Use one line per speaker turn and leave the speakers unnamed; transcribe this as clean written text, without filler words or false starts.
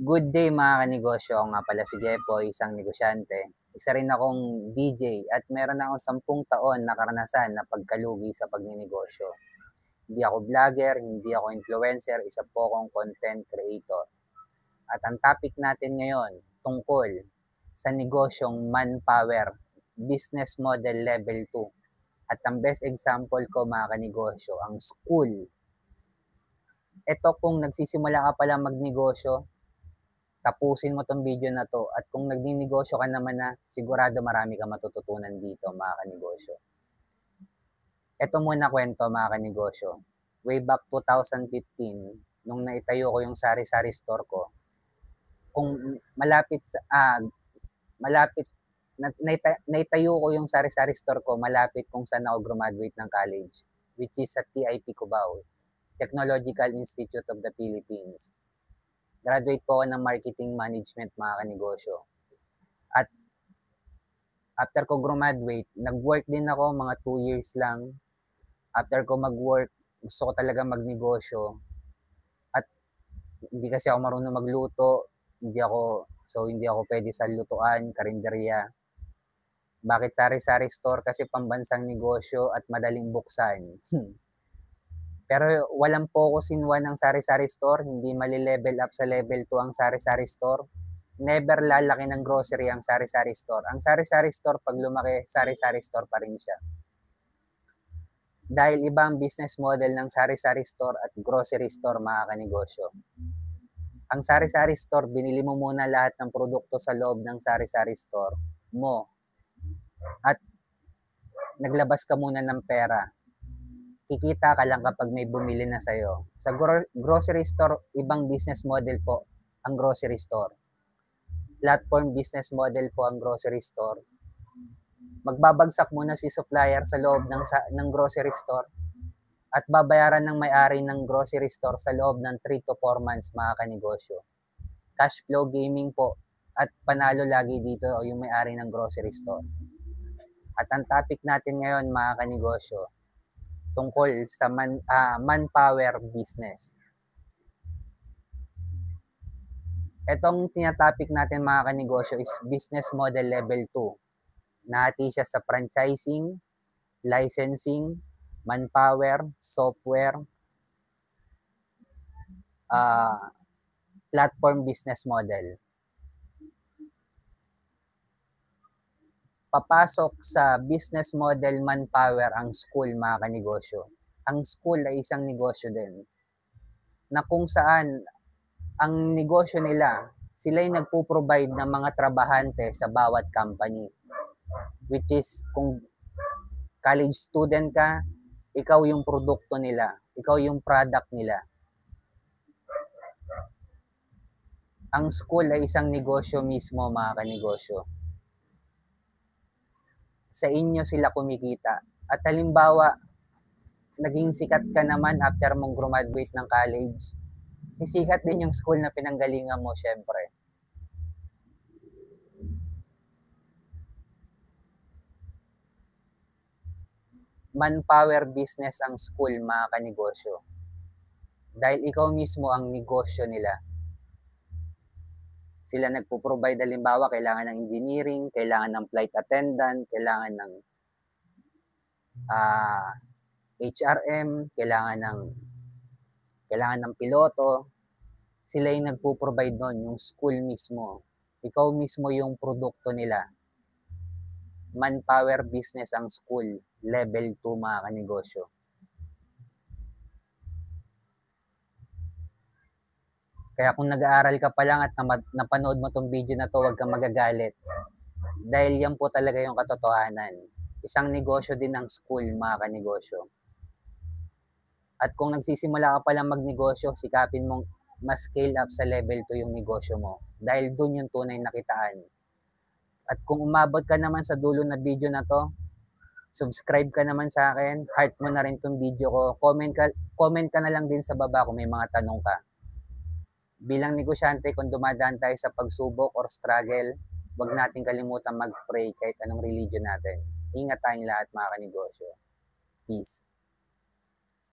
Good day mga kanegosyo, ako nga pala si Jepoy, isang negosyante. Isa rin akong DJ at meron akong 10 taon na karanasan na pagkalugi sa pagninegosyo. Hindi ako vlogger, hindi ako influencer, isa po akong content creator. At ang topic natin ngayon tungkol sa negosyong manpower, business model level 2. At ang best example ko mga kanegosyo, ang school. Ito kung nagsisimula ka pala magnegosyo, tapusin mo tong video na to at kung nagninegosyo ka naman na, sigurado marami kang matututunan dito mga kanegosyo. Ito muna kwento mga kanegosyo. Way back 2015, nung naitayo ko yung sari-sari store ko, kung naitayo ko yung sari-sari store ko malapit kung saan ako graduate ng college, which is sa TIP Cubao, Technological Institute of the Philippines. Graduate po ako ng marketing management mga kanegosyo. At after ko graduate, nag-work din ako mga 2 years lang. After ko mag-work, gusto ko talaga magnegosyo. At hindi kasi ako marunong magluto, hindi ako pwede sa lutuan, karinderya. Bakit sari-sari store? Kasi pambansang negosyo at madaling buksan. Pero walang focus in one ang sari-sari store, hindi mali-level up sa level 2 ang sari-sari store. Never lalaki ng grocery ang sari-sari store. Ang sari-sari store pag lumaki, sari-sari store pa rin siya. Dahil iba ang business model ng sari-sari store at grocery store mga kanegosyo. Ang sari-sari store, binili mo muna lahat ng produkto sa loob ng sari-sari store mo. At naglabas ka muna ng pera. Kikita ka lang kapag may bumili na sa'yo. Sa grocery store, ibang business model po ang grocery store. Platform business model po ang grocery store. Magbabagsak muna si supplier sa loob ng grocery store at babayaran ng may-ari ng grocery store sa loob ng 3 to 4 months mga kanegosyo. Cash flow gaming po at panalo lagi dito yung may-ari ng grocery store. At ang topic natin ngayon mga kanegosyo, tungkol sa manpower business. Etong tinatopic natin mga kanegosyo is business model level 2. Nahati siya sa franchising, licensing, manpower, software, platform business model. Papasok sa business model manpower ang school mga kanegosyo. Ang school ay isang negosyo din na kung saan ang negosyo nila, sila ay nagpo-provide ng mga trabahante sa bawat company. Which is kung college student ka, ikaw yung produkto nila, ikaw yung product nila. Ang school ay isang negosyo mismo mga kanegosyo. Sa inyo sila kumikita. At halimbawa, naging sikat ka naman after mong graduate ng college, sisikat din yung school na pinanggalingan mo syempre. Manpower business ang school mga kanegosyo. Dahil ikaw mismo ang negosyo nila. Sila nagpo-provide, halimbawa, kailangan ng engineering, kailangan ng flight attendant, kailangan ng HRM, kailangan ng piloto. Sila yung nagpo-provide nun, yung school mismo. Ikaw mismo yung produkto nila. Manpower business ang school, level 2 mga kanegosyo. Kaya kung nag-aaral ka pa lang at napanood mo tong video na to, huwag kang magagalit. Dahil yan po talaga yung katotohanan. Isang negosyo din ang school mga kanegosyo. At kung nagsisimula ka pa lang magnegosyo, sikapin mong mas scale up sa level 2 yung negosyo mo. Dahil dun yung tunay na kitaan. At kung umabot ka naman sa dulo na video na to, subscribe ka naman sa akin, heart mo na rin tong video ko, comment ka na lang din sa baba kung may mga tanong ka. Bilang negosyante, kung dumadaan tayo sa pagsubok or struggle, huwag natin kalimutan mag-pray kahit anong religion natin. Ingat tayong lahat mga kanegosyo. Peace.